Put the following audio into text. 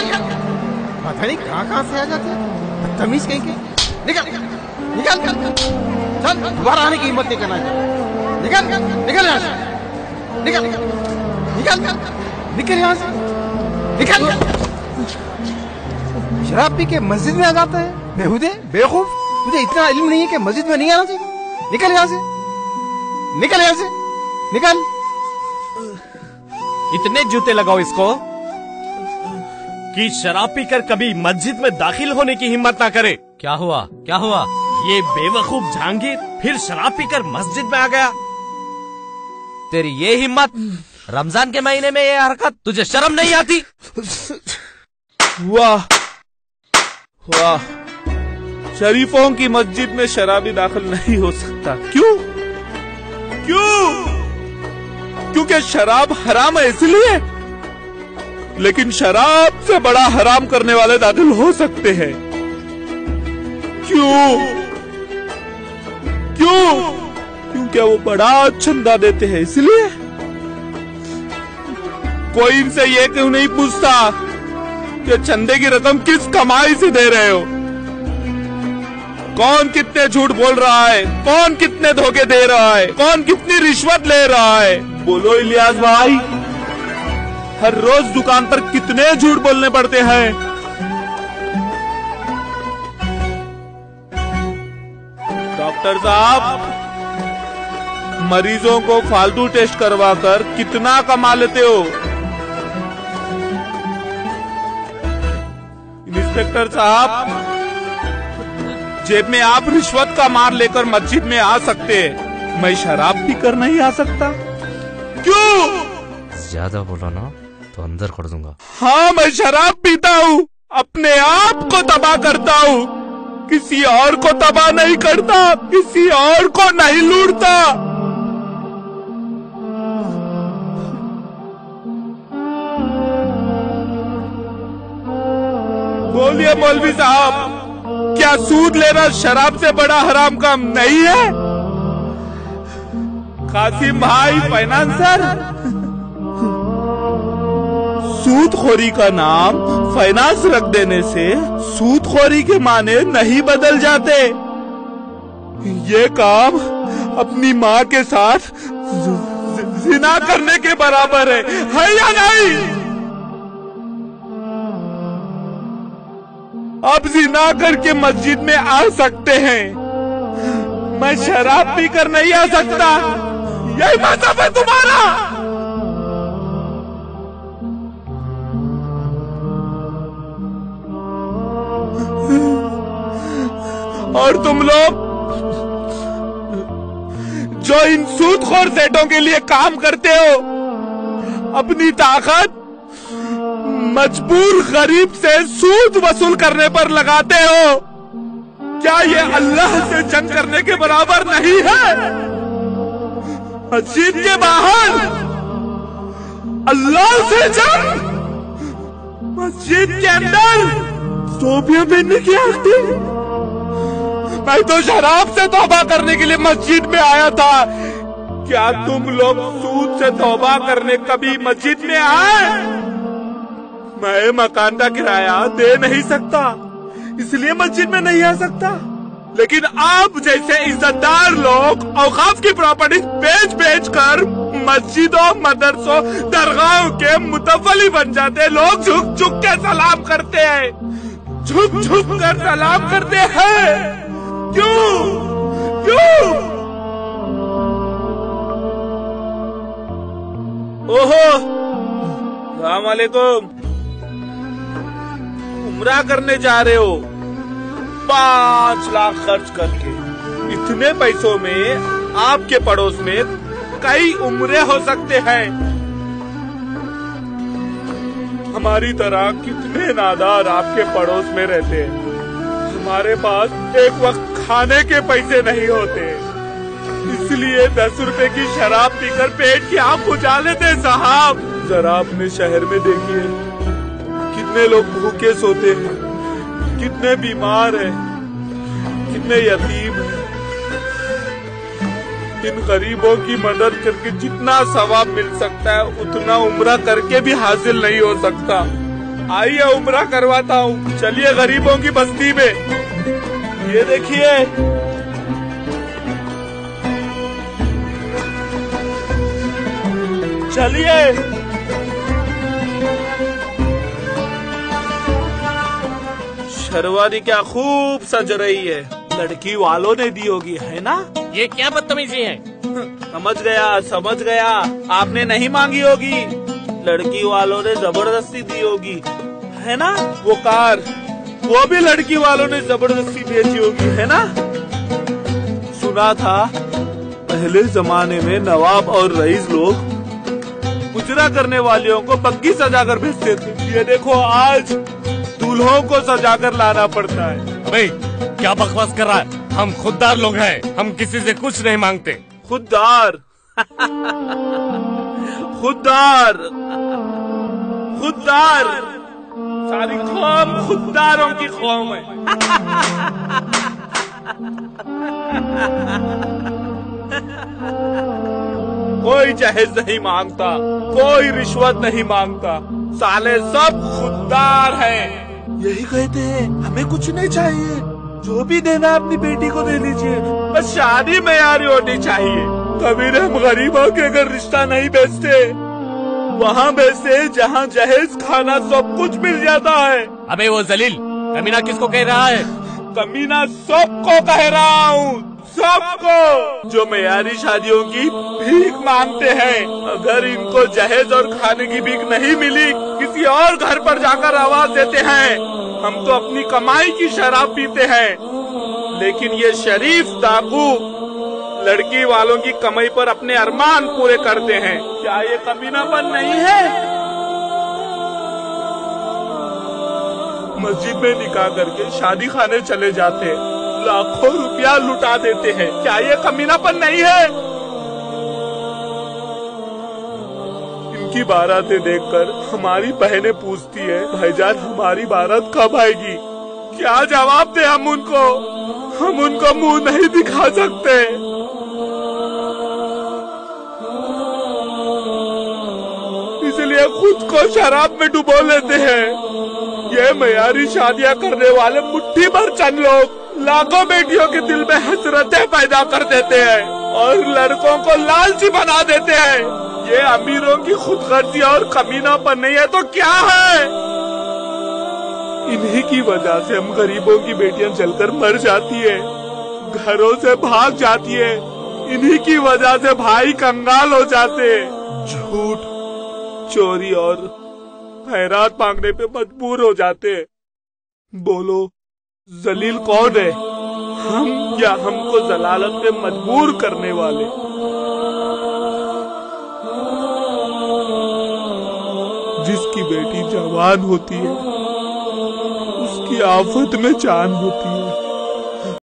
निकल। पता नहीं कहाँ से आ जाते हैं, बदतमीज कहीं के। निकल निकल चल, दोबारा आने की हिम्मत नहीं करना चाहिए। निकल निकल यहाँ से, निकल निकल निकल यहाँ से, निकल। शराब पी के मस्जिद में आ जाता है, बेहुदे बेवकूफ। तुझे इतना इल्म नहीं है कि मस्जिद में नहीं आना चाहिए। निकल यहाँ से, निकल यहाँ से, निकल। इतने जूते लगाओ इसको कि शराब पीकर कभी मस्जिद में दाखिल होने की हिम्मत ना करे। क्या हुआ क्या हुआ? ये बेवकूफ जहांगीर फिर शराब पीकर मस्जिद में आ गया। तेरी ये हिम्मत, रमजान के महीने में ये हरकत, तुझे शर्म नहीं आती? वाह वाह, शरीफों की मस्जिद में शराबी दाखिल नहीं हो सकता। क्यों क्यों? क्योंकि शराब हराम है इसलिए। लेकिन शराब से बड़ा हराम करने वाले दाखिल हो सकते हैं। क्यों क्यों? क्योंकि वो बड़ा चंदा देते हैं इसलिए। कोई इनसे ये क्यों नहीं पूछता कि चंदे की रकम किस कमाई से दे रहे हो? कौन कितने झूठ बोल रहा है, कौन कितने धोखे दे रहा है, कौन कितनी रिश्वत ले रहा है? बोलो इलियास भाई, हर रोज दुकान पर कितने झूठ बोलने पड़ते हैं? डॉक्टर साहब, मरीजों को फालतू टेस्ट करवाकर कितना कमा लेते हो? इंस्पेक्टर साहब, जेब में आप रिश्वत का मार लेकर मस्जिद में आ सकते हैं, मैं शराब पीकर नहीं आ सकता। क्यों? ज्यादा बोला ना तो अंदर कर दूंगा। हाँ, मैं शराब पीता हूँ, अपने आप को तबाह करता हूँ, किसी और को तबाह नहीं करता, किसी और को नहीं लूटता। बोलिए मौलवी साहब, क्या सूद लेना शराब से बड़ा हराम काम नहीं है? कासिम भाई फाइनेंसर, सूदखोरी का नाम फाइनेंस रख देने से सूदखोरी के माने नहीं बदल जाते। ये काम अपनी माँ के साथ जिना करने के बराबर है या नहीं? अब जिना करके मस्जिद में आ सकते हैं, मैं शराब पीकर नहीं आ सकता। यही मजहब है तुम्हारा? और तुम लोग जो इन सूदखोर सेठों के लिए काम करते हो, अपनी ताकत मजबूर गरीब से सूद वसूल करने पर लगाते हो, क्या ये अल्लाह से जंग करने के बराबर नहीं है? मस्जिद के बाहर अल्लाह से जंग, मस्जिद के अंदर टोपियां पहनने की आखिर। मैं तो शराब से तौबा करने के लिए मस्जिद में आया था। क्या तुम लोग सूद से तौबा करने कभी मस्जिद में आए? मैं मकान का किराया दे नहीं सकता, इसलिए मस्जिद में नहीं आ सकता। लेकिन आप जैसे इज्जतदार लोग औकाफ की प्रॉपर्टी बेच कर मस्जिदों, मदरसों, दरगाहों के मुतवली बन जाते। लोग झुक झुक के सलाम करते हैं, झुक झुक कर सलाम करते हैं। क्यों क्यों? ओहो, अस्सलाम वालेकुम। उम्रा करने जा रहे हो 5 लाख खर्च करके। इतने पैसों में आपके पड़ोस में कई उम्रे हो सकते हैं। हमारी तरह कितने नादार आपके पड़ोस में रहते हैं। हमारे पास एक वक्त खाने के पैसे नहीं होते, इसलिए 10 रुपए की शराब पीकर पेट की आग बुझा लेते साहब। जरा अपने शहर में देखिए, कितने लोग भूखे सोते हैं, कितने बीमार हैं, कितने यतीम हैं। इन गरीबों की मदद करके जितना सवाब मिल सकता है, उतना उम्रा करके भी हासिल नहीं हो सकता। आइए उम्रा करवाता हूँ, चलिए गरीबों की बस्ती में। ये देखिए, चलिए। शर्वानी क्या खूब सज रही है, लड़की वालों ने दी होगी, है ना? ये क्या बदतमीजी है? समझ गया, आपने नहीं मांगी होगी, लड़की वालों ने जबरदस्ती दी होगी, है ना? वो कार, वो भी लड़की वालों ने जबरदस्ती बेची होगी, है ना? सुना था पहले जमाने में नवाब और रईस लोग मुजरा करने वालियों को बग्गी सजाकर भेजते थे। ये देखो आज दूल्हों को सजाकर लाना पड़ता है। अबे क्या बकवास कर रहा है? हम खुददार लोग हैं, हम किसी से कुछ नहीं मांगते। खुददार खुददार खुददार, सारी कौम खुददारों की कौम है। कोई जहेज नहीं मांगता, कोई रिश्वत नहीं मांगता, साले सब खुददार हैं। यही कहते हैं हमें कुछ नहीं चाहिए, जो भी देना अपनी बेटी को दे लीजिए, बस शादी मेयारी होनी चाहिए। कबीर हम गरीबों के अगर रिश्ता नहीं बेचते, वहाँ बेचते जहाँ जहेज खाना सब कुछ मिल जाता है। अबे वो जलील कमीना किसको कह रहा है? कमीना सबको कह रहा हूँ, सबको जो मेयारी शादियों की भीख मांगते हैं। अगर इनको जहेज और खाने की भीख नहीं मिली, किसी और घर पर जाकर आवाज देते हैं, हम तो अपनी कमाई की शराब पीते हैं। लेकिन ये शरीफ डाकू लड़की वालों की कमाई पर अपने अरमान पूरे करते हैं। क्या ये कमीनापन नहीं है? मस्जिद में निकाह करके शादी खाने चले जाते हैं, लाखों रुपया लुटा देते हैं। क्या ये कमीनापन नहीं है? इनकी बारातें देखकर हमारी बहनें पूछती है, भाईजान हमारी बारात कब आएगी? क्या जवाब दे हम उनको? हम उनको मुंह नहीं दिखा सकते। इसलिए खुद को शराब में डुबो लेते हैं। ये मेयारी शादियां करने वाले मुट्ठी भर चंद लोग लाखों बेटियों के दिल में हसरतें पैदा कर देते हैं और लड़कों को लालची बना देते हैं। ये अमीरों की खुदगर्जी और कमीनापन नहीं है तो क्या है? इन्हीं की वजह से हम गरीबों की बेटियां जलकर मर जाती है, घरों से भाग जाती है। इन्हीं की वजह से भाई कंगाल हो जाते हैं, झूठ, चोरी और खैरात मांगने पे मजबूर हो जाते हैं। बोलो जलील कौन है, हम या हमको जलालत पे मजबूर करने वाले? जिसकी बेटी जवान होती है उसकी आफत में जान होती है।